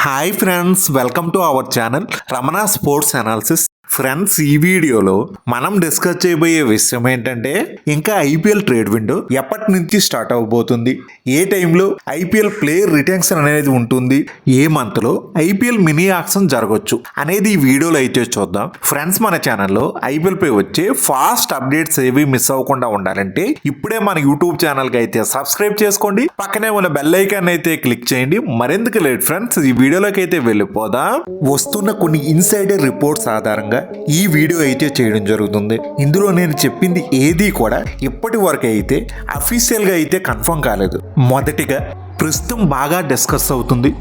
Hi friends, welcome to our channel Ramana sports analysis. Friends, ఈ వీడియోలో మనం డిస్కస్ చేయబోయే విషయం ఏంటంటే ఇంకా ఐపీఎల్ ట్రేడ్ విండో ఎప్పటి నుంచి స్టార్ట్ అవబోతుంది, ఏ టైంలో ఐపీఎల్ ప్లేయర్ రిటెన్షన్ అనేది ఉంటుంది, ఏ మంత్లో ఐపీఎల్ మినీ ఆక్షన్ జరగవచ్చు అనేది ఈ వీడియోలో అయితే చూద్దాం. ఫ్రెండ్స్, మన ఛానల్లో ఐపీఎల్ పై వచ్చే ఫాస్ట్ అప్డేట్స్ ఏవి మిస్ అవ్వకుండా ఉండాలంటే ఇప్పుడే మన యూట్యూబ్ ఛానల్కి అయితే సబ్స్క్రైబ్ చేసుకోండి, పక్కనే ఉన్న బెల్ ఐకాన్ అయితే క్లిక్ చేయండి. మరెందుకు లేట్ ఫ్రెండ్స్, ఈ వీడియోలోకి అయితే వెళ్ళిపోదాం. వస్తున్న కొన్ని ఇన్సైడర్ రిపోర్ట్స్ ఆధారంగా ఈ వీడియో అయితే చేయడం జరుగుతుంది. ఇందులో నేను చెప్పింది ఏది కూడా ఇప్పటి వరకు అయితే అఫీషియల్ గా అయితే కన్ఫర్మ్ కాలేదు. మొదటిగా ప్రస్తుతం బాగా డిస్కస్ అవుతుంది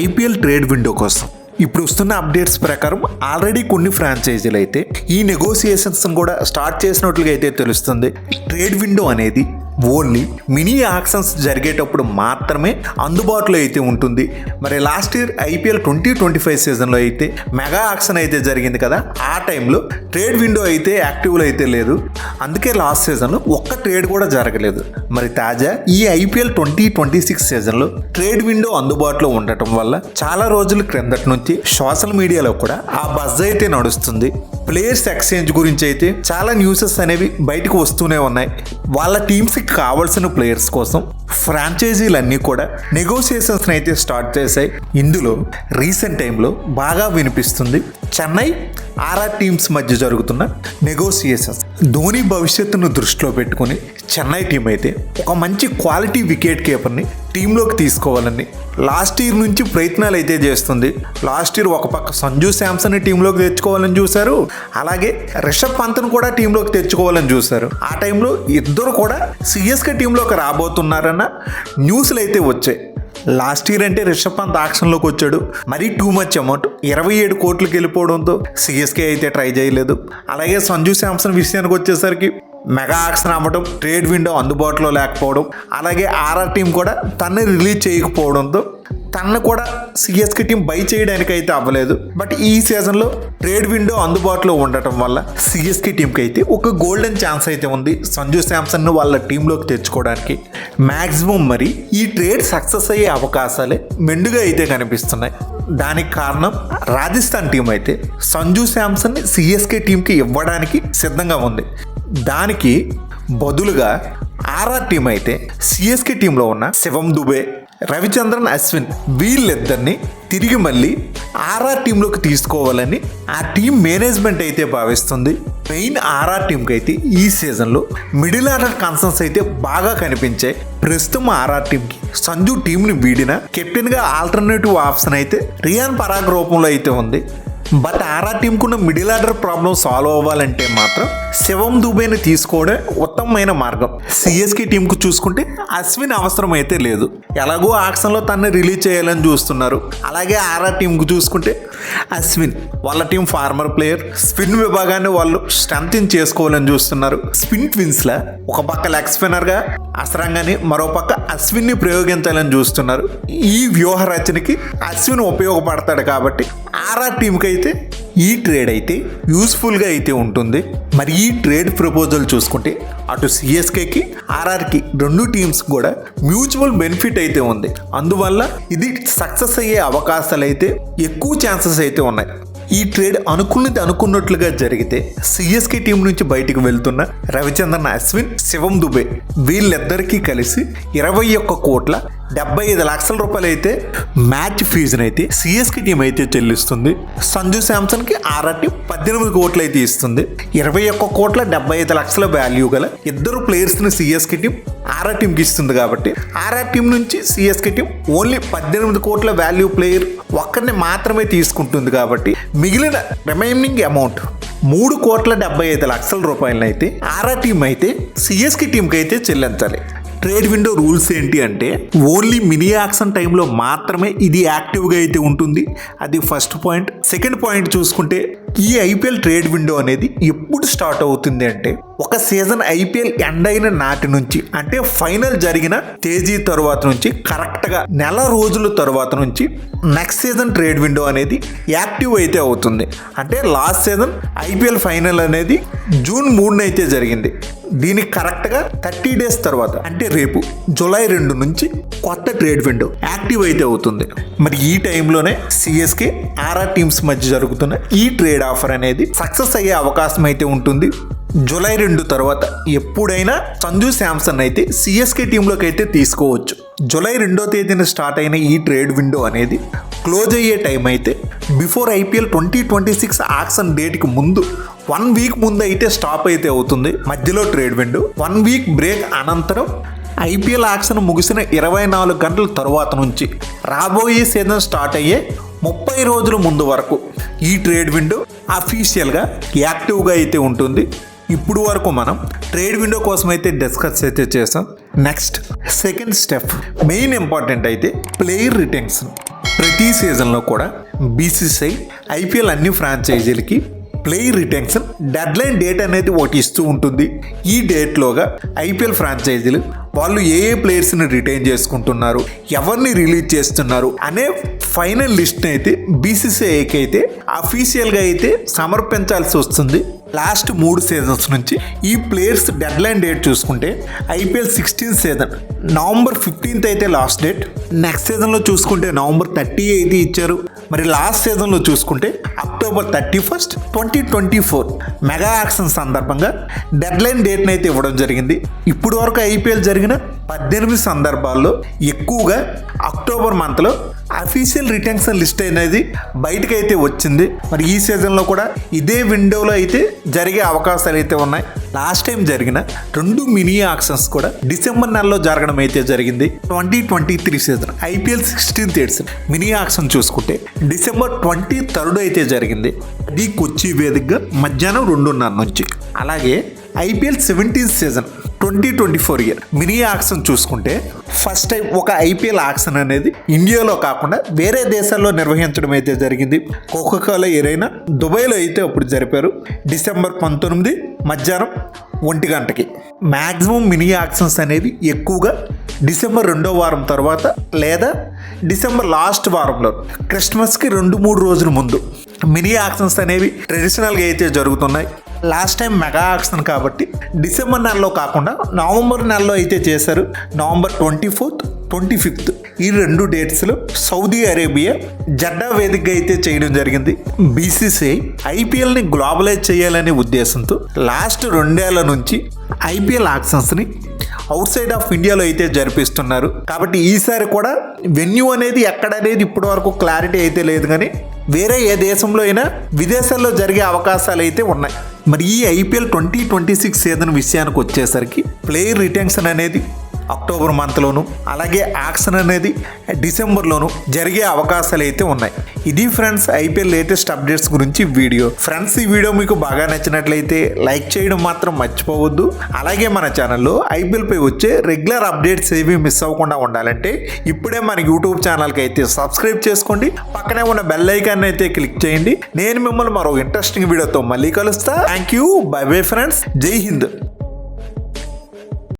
ఐపీఎల్ ట్రేడ్ విండో కోసం. ఇప్పుడు వస్తున్న అప్డేట్స్ ప్రకారం ఆల్రెడీ కొన్ని ఫ్రాంచైజీలు అయితే ఈ నెగోసియేషన్స్ కూడా స్టార్ట్ చేసినట్లుగా అయితే తెలుస్తుంది. ట్రేడ్ విండో అనేది ఓన్లీ మినీ ఆక్షన్స్ జరిగేటప్పుడు మాత్రమే అందుబాటులో అయితే ఉంటుంది. మరి లాస్ట్ ఇయర్ ఐపీఎల్ 2025 సీజన్లో అయితే మెగా ఆక్షన్ అయితే జరిగింది కదా, ఆ టైంలో ట్రేడ్ విండో అయితే యాక్టివ్లో అయితే లేదు. అందుకే లాస్ట్ సీజన్లో ఒక్క ట్రేడ్ కూడా జరగలేదు. మరి తాజా ఈ ఐపీఎల్ 2026 సీజన్లో ట్రేడ్ విండో అందుబాటులో ఉండటం వల్ల చాలా రోజుల క్రిందటి నుంచి సోషల్ మీడియాలో కూడా ఆ బజ్ అయితే నడుస్తుంది. ప్లేయర్స్ ఎక్స్చేంజ్ గురించి అయితే చాలా న్యూసెస్ అనేవి బయటకు వస్తూనే ఉన్నాయి. వాళ్ళ టీమ్స్కి కావాల్సిన ప్లేయర్స్ కోసం ఫ్రాంచైజీలన్నీ కూడా నెగోసియేషన్స్ అయితే స్టార్ట్ చేశాయి. ఇందులో రీసెంట్ టైంలో బాగా వినిపిస్తుంది చెన్నై ఆర్ఆర్ టీమ్స్ మధ్య జరుగుతున్న నెగోసియేషన్స్. ధోని భవిష్యత్తును దృష్టిలో పెట్టుకుని చెన్నై టీం అయితే ఒక మంచి క్వాలిటీ వికెట్ కీపర్ని టీంలోకి తీసుకోవాలని లాస్ట్ ఇయర్ నుంచి ప్రయత్నాలు అయితే చేస్తుంది. లాస్ట్ ఇయర్ ఒక పక్క సంజు శాంసన్ టీంలోకి తెచ్చుకోవాలని చూశారు, అలాగే రిషబ్ పంత్ను కూడా టీంలోకి తెచ్చుకోవాలని చూశారు. ఆ టైంలో ఇద్దరు కూడా సిఎస్కే టీంలోకి రాబోతున్నారన్న న్యూస్లు అయితే వచ్చాయి. లాస్ట్ ఇయర్ అంటే రిషబ్ పంత్ ఆక్షన్లోకి వచ్చాడు, మరీ టూ మచ్ అమౌంట్ 27 కోట్లకి వెళ్ళిపోవడంతో సిఎస్కే అయితే ట్రై చేయలేదు. అలాగే సంజు శాంసన్ విషయానికి వచ్చేసరికి మెగా ఆక్షన్ అవ్వడం, ట్రేడ్ విండో అందుబాటులో లేకపోవడం, అలాగే ఆర్ఆర్ టీం కూడా తన్ని రిలీజ్ చేయకపోవడంతో తనను కూడా సిఎస్కే టీం బై చేయడానికి అయితే అవ్వలేదు. బట్ ఈ సీజన్లో ట్రేడ్ విండో అందుబాటులో ఉండటం వల్ల సిఎస్కే టీంకి అయితే ఒక గోల్డెన్ ఛాన్స్ అయితే ఉంది సంజు శాంసన్ను వాళ్ళ టీంలోకి తెచ్చుకోవడానికి. మ్యాక్సిమం మరి ఈ ట్రేడ్ సక్సెస్ అయ్యే అవకాశాలే మెండుగా అయితే కనిపిస్తున్నాయి. దానికి కారణం రాజస్థాన్ టీం అయితే సంజు శాంసన్ని సిఎస్కే టీంకి ఇవ్వడానికి సిద్ధంగా ఉంది. దానికి బదులుగా ఆర్ఆర్ టీం అయితే సిఎస్కే టీంలో ఉన్న శివం దుబే, రవిచంద్రన్ అశ్విన్ వీళ్ళిద్దరిని తిరిగి మళ్ళీ ఆర్ఆర్ టీంలోకి తీసుకోవాలని ఆ టీం మేనేజ్మెంట్ అయితే భావిస్తుంది. మెయిన్ ఆర్ఆర్ టీంకి అయితే ఈ సీజన్లో మిడిల్ ఆర్డర్ కన్సర్న్స్ అయితే బాగా కనిపించాయి. ప్రస్తుతం ఆర్ఆర్ టీంకి సంజు టీంని వీడిన కెప్టెన్గా ఆల్టర్నేటివ్ ఆప్షన్ అయితే రియాన్ పరాగ్ రూపంలో అయితే ఉంది. బట్ ఆర్ఆర్ టీంకున్న మిడిల్ ఆర్డర్ ప్రాబ్లం సాల్వ్ అవ్వాలంటే మాత్రం శివం దుబేని తీసుకోవడం ఉత్తమమైన మార్గం. సిఎస్కే టీంకు చూసుకుంటే అశ్విన్ అవసరం అయితే లేదు, ఎలాగో ఆక్షన్లో తనని రిలీజ్ చేయాలని చూస్తున్నారు. అలాగే ఆర్ఆర్ టీంకు చూసుకుంటే అశ్విన్ వాళ్ళ టీం ఫార్మర్ ప్లేయర్, స్పిన్ విభాగాన్ని వాళ్ళు స్ట్రెంథెన్ చేసుకోవాలని చూస్తున్నారు. స్పిన్ ట్విన్స్లా ఒక పక్క లెగ్ స్పిన్నర్గా అసరంగాని మరో పక్క అశ్విన్ని ప్రయోగించాలని చూస్తున్నారు. ఈ వ్యూహ రచనకి అశ్విన్ ఉపయోగపడతాడు కాబట్టి ఆర్ఆర్ టీంకి అయితే ఈ ట్రేడ్ అయితే యూస్ఫుల్గా అయితే ఉంటుంది. మరి ఈ ట్రేడ్ ప్రపోజల్ చూసుకుంటే అటు సిఎస్కేకి ఆర్ఆర్కి రెండు టీమ్స్ కూడా మ్యూచువల్ బెనిఫిట్ అయితే ఉంది. అందువల్ల ఇది సక్సెస్ అయ్యే అవకాశాలు అయితే ఎక్కువ ఛాన్సెస్ అయితే ఉన్నాయి. ఈ ట్రేడ్ అనుకున్నట్లుగా జరిగితే సిఎస్కే టీం నుంచి బయటకు వెళ్తున్న రవిచంద్రన్ అశ్విన్, శివం దుబే వీళ్ళిద్దరికీ కలిసి 21,75,00,000 రూపాయలు అయితే మ్యాచ్ ఫీజును అయితే సిఎస్కే టీం అయితే చెల్లిస్తుంది. సంజు శాంసన్కి ఆర్ఆర్ టీం 18 కోట్లు అయితే ఇస్తుంది. 21,75,00,000 వాల్యూ గల ఇద్దరు ప్లేయర్స్ని సిఎస్కే టీం ఆర్ఆర్ టీంకి ఇస్తుంది. కాబట్టి ఆర్ఆర్ టీం నుంచి సిఎస్కే టీం ఓన్లీ 18 కోట్ల వాల్యూ ప్లేయర్ ఒక్కరిని మాత్రమే తీసుకుంటుంది. కాబట్టి మిగిలిన రిమైనింగ్ అమౌంట్ 3,75,00,000 రూపాయలను అయితే ఆర్ఆర్ టీం అయితే సిఎస్కే టీంకి అయితే చెల్లించాలి. ట్రేడ్ విండో రూల్స్ ఏంటి అంటే ఓన్లీ మినీ ఆక్షన్ టైంలో మాత్రమే ఇది యాక్టివ్గా అయితే ఉంటుంది. అది ఫస్ట్ పాయింట్. సెకండ్ పాయింట్ చూసుకుంటే ఈ ఐపీఎల్ ట్రేడ్ విండో అనేది ఎప్పుడు స్టార్ట్ అవుతుంది అంటే ఒక సీజన్ ఐపీఎల్ ఎండ్ అయిన నాటి నుంచి, అంటే ఫైనల్ జరిగిన తేదీ తర్వాత నుంచి కరెక్ట్గా నెల రోజుల తర్వాత నుంచి నెక్స్ట్ సీజన్ ట్రేడ్ విండో అనేది యాక్టివ్ అయితే అవుతుంది. అంటే లాస్ట్ సీజన్ ఐపీఎల్ ఫైనల్ అనేది జూన్ 3న అయితే జరిగింది. దీనికి కరెక్ట్గా 30 డేస్ తర్వాత అంటే రేపు జూలై 2 నుంచి కొత్త ట్రేడ్ విండో యాక్టివ్ అయితే అవుతుంది. మరి ఈ టైంలోనే సిఎస్కే ఆర్ఆర్ టీమ్స్ మధ్య జరుగుతున్న ఈ ట్రేడ్ ఆఫర్ అనేది సక్సెస్ అయ్యే అవకాశం అయితే ఉంటుంది. జూలై 2 తర్వాత ఎప్పుడైనా సంజు శాంసన్ అయితే సిఎస్కే టీంలోకి అయితే తీసుకోవచ్చు. జూలై 2వ తేదీన స్టార్ట్ అయిన ఈ ట్రేడ్ విండో అనేది క్లోజ్ అయ్యే టైం అయితే బిఫోర్ ఐపీఎల్ 2026 ఆక్షన్ డేట్కి ముందు 1 వీక్ ముందు అయితే స్టాప్ అయితే అవుతుంది. మధ్యలో ట్రేడ్ విండో 1 వీక్ బ్రేక్ అనంతరం ఐపీఎల్ ఆక్షన్ ముగిసిన 24 గంటల తర్వాత నుంచి రాబోయే సీజన్ స్టార్ట్ అయ్యే 30 రోజుల ముందు వరకు ఈ ట్రేడ్ విండో అఫీషియల్గా యాక్టివ్గా అయితే ఉంటుంది. ఇప్పుడు వరకు మనం ట్రేడ్ విండో కోసం అయితే డిస్కస్ అయితే చేసాం. Next second step main important అయితే ప్లేయర్ రిటెన్షన్. ప్రతి సీజన్లో కూడా బీసీసీఐ ఐపీఎల్ అన్ని ఫ్రాంచైజీలకి ప్లేయర్ రిటెన్షన్ డెడ్లైన్ డేట్ అనేది ఒకటి ఇస్తూ ఉంటుంది. ఈ డేట్లోగా ఐపీఎల్ ఫ్రాంచైజీలు వాళ్ళు ఏ ప్లేయర్స్ని రిటైన్ చేసుకుంటున్నారు, ఎవరిని రిలీజ్ చేస్తున్నారు అనే ఫైనల్ లిస్ట్ అయితే బీసీసీఐకి అయితే అఫీషియల్గా అయితే సమర్పించాల్సి వస్తుంది. లాస్ట్ 3 సీజన్స్ నుంచి ఈ ప్లేయర్స్ డెడ్లైన్ డేట్ చూసుకుంటే ఐపీఎల్ 16 సీజన్ నవంబర్ 15th అయితే లాస్ట్ డేట్. నెక్స్ట్ సీజన్లో చూసుకుంటే నవంబర్ 30 అయితే ఇచ్చారు. మరి లాస్ట్ సీజన్లో చూసుకుంటే అక్టోబర్ 31st 2024 మెగా యాక్షన్ సందర్భంగా డెడ్లైన్ డేట్ని అయితే ఇవ్వడం జరిగింది. ఇప్పుడు వరకు ఐపీఎల్ జరిగిన 18 సందర్భాల్లో ఎక్కువగా అక్టోబర్ మంత్లో అఫీషియల్ రిటెన్షన్ లిస్ట్ అనేది బయటకు అయితే వచ్చింది. మరి ఈ సీజన్లో కూడా ఇదే విండోలో అయితే జరిగే అవకాశాలు అయితే ఉన్నాయి. లాస్ట్ టైం జరిగిన 2 మినీ ఆక్షన్స్ కూడా డిసెంబర్ నెలలో జరగడం అయితే జరిగింది. 2023 season IPL 16th edition mini auction చూసుకుంటే డిసెంబర్ 23rd అయితే జరిగింది. అది కొచ్చి వేదికగా మధ్యాహ్నం 2:30 నుంచి. అలాగే IPL 17th season 2024 year mini auction చూసుకుంటే ఫస్ట్ టైం ఒక ఐపీఎల్ ఆక్షన్ అనేది ఇండియాలో కాకుండా వేరే దేశాల్లో నిర్వహించడం అయితే జరిగింది. కోకాకోలా ఎరైనా దుబాయ్లో అయితే అప్పుడు జరిపారు. డిసెంబర్ 19 మధ్యాహ్నం 1 గంటకి. మ్యాక్సిమం మినీ ఆక్షన్స్ అనేది ఎక్కువగా డిసెంబర్ 2వ వారం తర్వాత లేదా డిసెంబర్ లాస్ట్ వారంలో క్రిస్మస్కి 2-3 రోజుల ముందు మినీ ఆక్షన్స్ అనేవి ట్రెడిషనల్గా అయితే జరుగుతున్నాయి. లాస్ట్ టైం మెగా ఆక్షన్ కాబట్టి డిసెంబర్ నెలలో కాకుండా నవంబర్ నెలలో అయితే చేశారు. నవంబర్ 24th 25th ఈ 2 డేట్స్లో సౌదీ అరేబియా జడ్డా వేదికగా అయితే చేయడం జరిగింది. బీసీసీఐ ఐపీఎల్ని గ్లోబలైజ్ చేయాలనే ఉద్దేశంతో లాస్ట్ 2 ఏళ్ల నుంచి ఐపీఎల్ ఆక్షన్స్ని అవుట్ సైడ్ ఆఫ్ ఇండియాలో అయితే జరిపిస్తున్నారు. కాబట్టి ఈసారి కూడా వెన్యూ అనేది ఎక్కడనేది ఇప్పటి వరకు క్లారిటీ అయితే లేదు, కానీ వేరే ఏ దేశంలో అయినా విదేశాల్లో జరిగే అవకాశాలు అయితే ఉన్నాయి. మరి ఈ ఐపీఎల్ 2026 సీజన్ విషయానికి వచ్చేసరికి ప్లేయర్ రిటెన్షన్ అనేది అక్టోబర్ మంత్లోను అలాగే ఆక్షన్ అనేది డిసెంబర్లోను జరిగే అవకాశాలు అయితే ఉన్నాయి. ఇది ఫ్రెండ్స్ ఐపీఎల్ లేటెస్ట్ అప్డేట్స్ గురించి వీడియో. ఫ్రెండ్స్ ఈ వీడియో మీకు బాగా నచ్చినట్లయితే లైక్ చేయడం మాత్రం మర్చిపోవద్దు. అలాగే మన ఛానల్లో ఐపీఎల్ పై వచ్చే రెగ్యులర్ అప్డేట్స్ ఏవి మిస్ అవ్వకుండా ఉండాలంటే ఇప్పుడే మన యూట్యూబ్ ఛానల్కి అయితే సబ్స్క్రైబ్ చేసుకోండి. పక్కనే ఉన్న బెల్ ఐకాన్ అయితే క్లిక్ చేయండి. నేను మిమ్మల్ని మరో ఇంట్రెస్టింగ్ వీడియోతో మళ్ళీ కలుస్తా. Thank you. By bye friends. జై హింద్.